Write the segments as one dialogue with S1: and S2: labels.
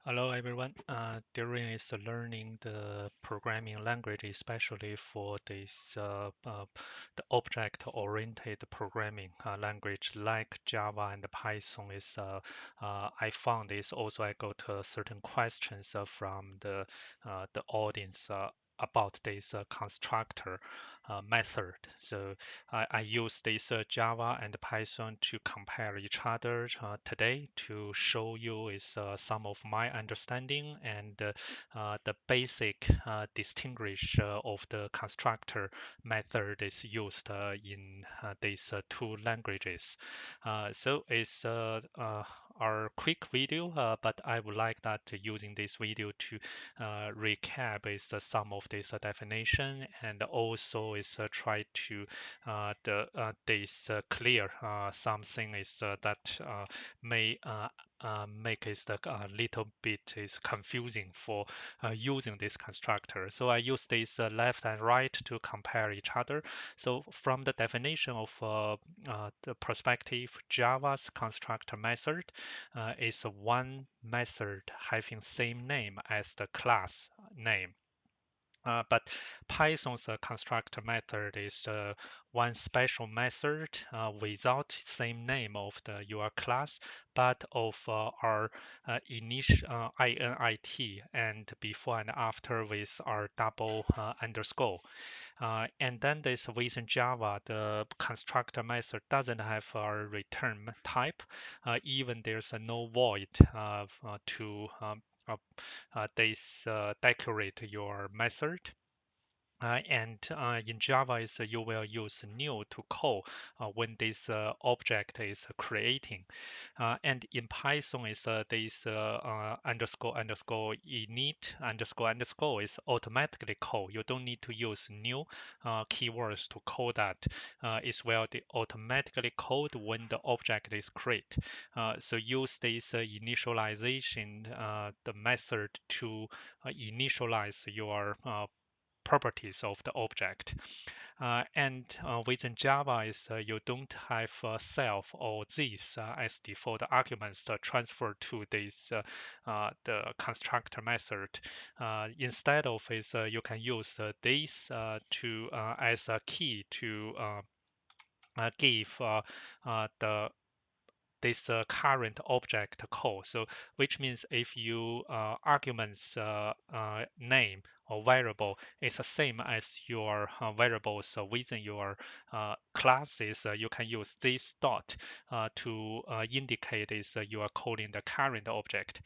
S1: Hello everyone. During is learning the programming language, especially for this the object-oriented programming language like Java and Python I found is also I got certain questions from the audience about this constructor method. So I use this Java and Python to compare each other today to show you is some of my understanding and the basic distinguish of the constructor method is used in these two languages. So it's our quick video, but I would like that using this video to recap is some of this definition and also is try to this clear something is that may make it a little bit is confusing for using this constructor. So I use this left and right to compare each other. So from the definition of the perspective, Java's constructor method is one method having same name as the class name. But Python's constructor method is one special method without same name of your class, but of our initial init and before and after with our double underscore. And then this within Java, the constructor method doesn't have a return type, even there's no void to this decorate your method. And in Java, is you will use new to call when this object is creating. And in Python, is this underscore underscore init underscore underscore is automatically call. You don't need to use new keywords to call that. It will automatically code when the object is create. So use this initialization the method to initialize your properties of the object. And within Java is you don't have self or this as default arguments transferred to this the constructor method. Instead of is you can use this to as a key to give the this current object call. So which means if you arguments name or variable is the same as your variables within your classes, you can use this dot to indicate is you are calling the current object.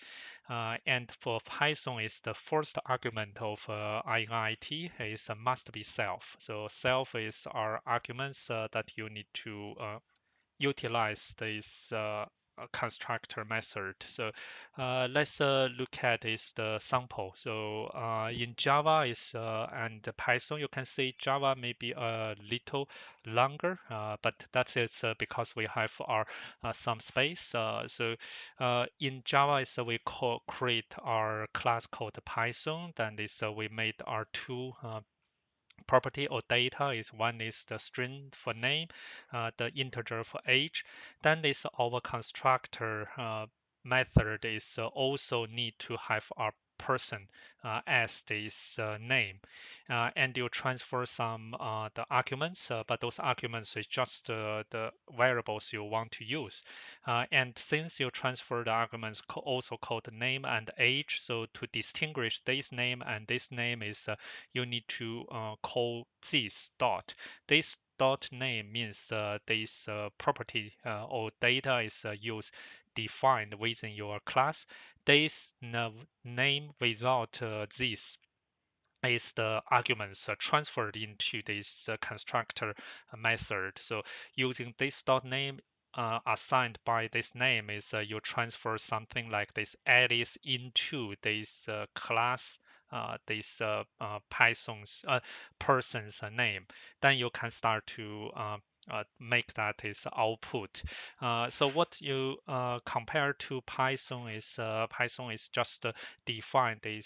S1: And for Python, is the first argument of init is must be self. So self is our arguments that you need to utilize this constructor method. So let's look at is the sample. So in Java is and Python, you can see Java may be a little longer, but that is because we have our some space. So in Java is we create our class called Python. Then is we made our two property or data is one is the string for name, the integer for age. Then is our constructor method is also need to have our person as this name, and you transfer some the arguments, but those arguments is just the variables you want to use. And since you transfer the arguments also called name and age, so to distinguish this name and this name is you need to call this dot. This dot name means this property or data is used defined within your class. This name without this is the arguments transferred into this constructor method. So using this dot name assigned by this name is you transfer something like this Alice into this class, this Python's person's name. Then you can start to make that is output. So what you compare to Python is just define this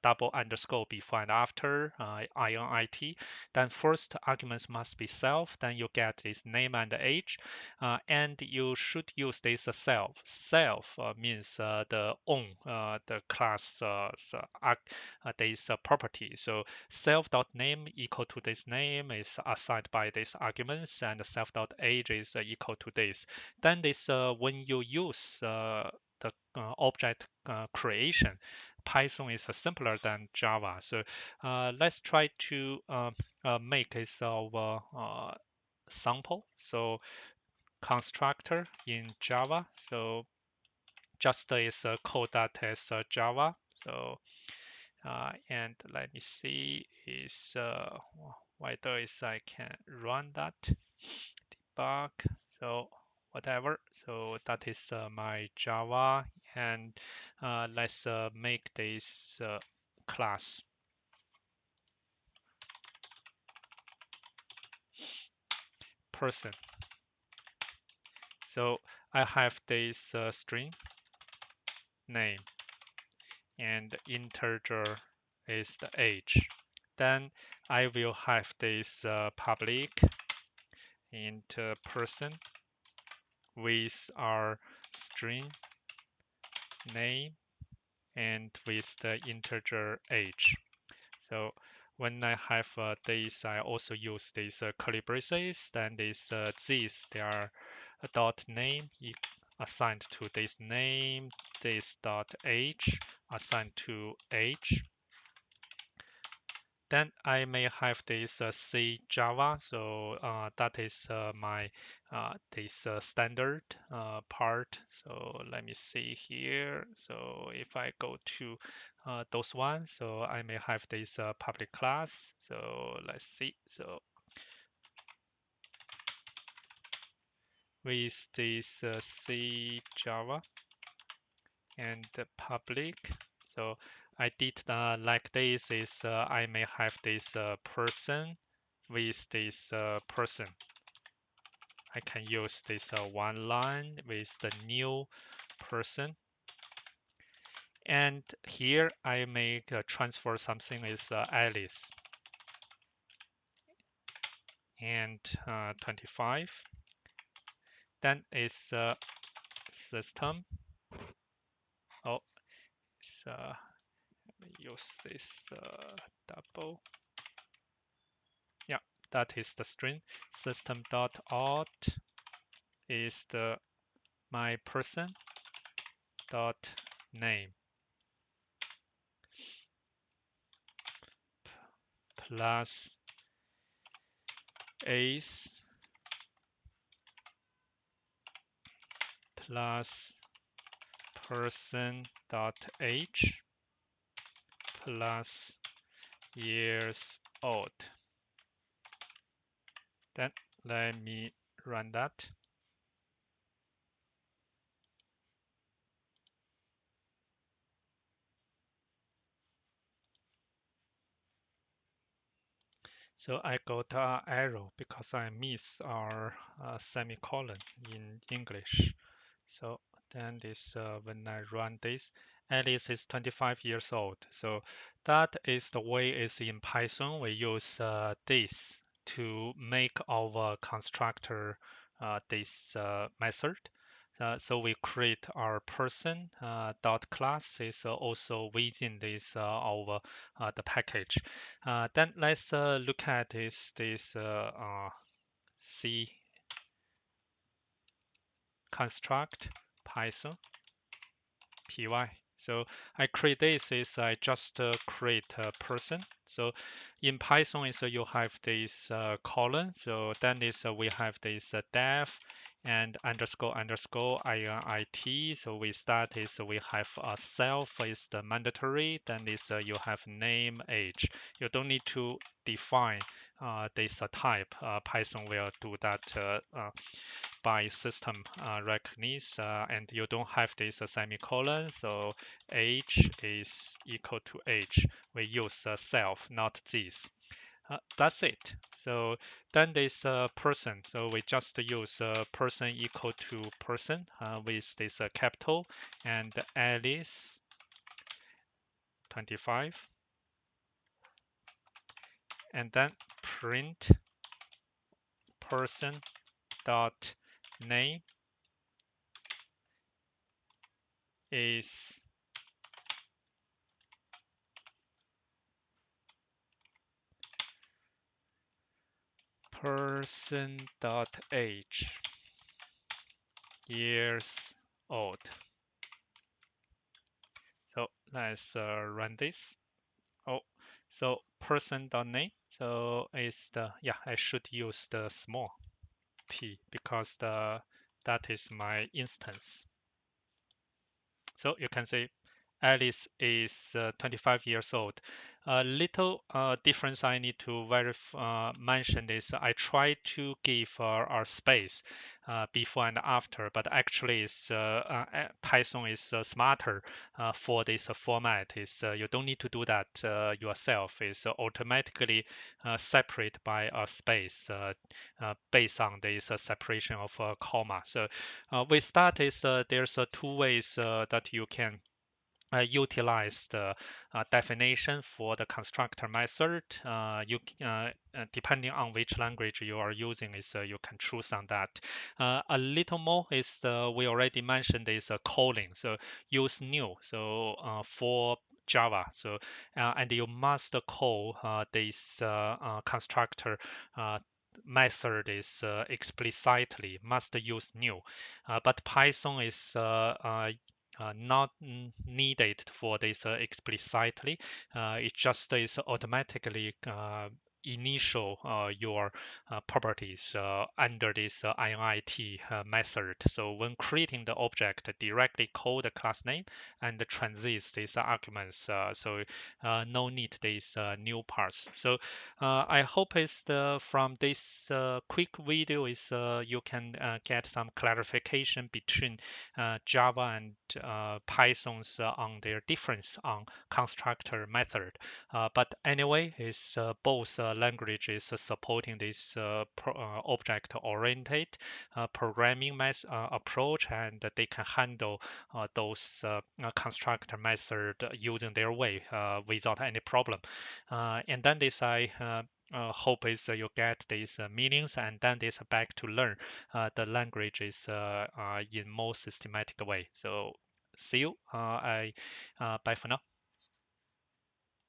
S1: double underscore before and after INIT. Then first arguments must be self. Then you get this name and age, and you should use this self. Self means the own the class this property. So self.name equal to this name is assigned by this arguments, and self.age is equal to this. Then this when you use the object creation, Python is simpler than Java. So let's try to make a sort of sample. So constructor in Java. So just is code that is Java. So and let me see is whether is I can run that debug. So whatever. So that is my Java, and let's make this class person. So I have this string name, and integer is the age. Then I will have this public int person with our string name and with the integer age. So when I have this, I also use this curly braces. Then this these they are a dot name assigned to this name, this dot age assigned to age. Then I may have this C Java, so that is my this standard part. So let me see here. So if I go to those ones, so I may have this public class. So let's see. So with this C Java and public. So I did like this is I may have this person with this person. I can use this one line with the new person. And here I make transfer something is Alice and 25. Then it's system. Oh, it's, let me use this double. Yeah, that is the string. System.out is the my person dot name plus ace plus person dot age plus years old. Then let me run that. So I got an error because I miss our semicolon in English. So then this when I run this, Alice is 25 years old. So that is the way is in Python. We use this to make our constructor this method. So we create our person dot class is also within this our the package. Then let's look at this C construct Python py. So I create this is I just create a person. So in Python is you have this colon. So then is we have this def and underscore underscore init. So we start is we have self is the mandatory. Then is you have name age. You don't need to define this type. Python will do that by system recognition, and you don't have this semicolon. So age is equal to age. We use self, not this. That's it. So then this person. So we just use person equal to person with this capital, and Alice 25, and then print person dot name is person dot age years old. So let's run this. Oh, so person dot name. So it's the I should use the small p because that is my instance. So you can say Alice is 25 years old. A little difference I need to mention is I try to give a space before and after, but actually Python is smarter for this format. You don't need to do that yourself. It's automatically separate by a space based on this separation of comma. So with that is there's two ways that you can utilize the definition for the constructor method. Depending on which language you are using, you can choose on that. A little more is we already mentioned is calling. So use new. So for Java. So and you must call this constructor method is explicitly must use new, but Python is not needed for this explicitly. It just is automatically initial your properties under this init method. So when creating the object, directly call the class name and transit these arguments. So no need these new parts. So I hope is from this quick video is you can get some clarification between Java and Python's on their difference on constructor method. But anyway, is both languages supporting this object-oriented programming approach, and they can handle those constructor method using their way without any problem. And then this I hope is you get these meanings, and then this back to learn the languages in more systematic way. So see you. Bye for now.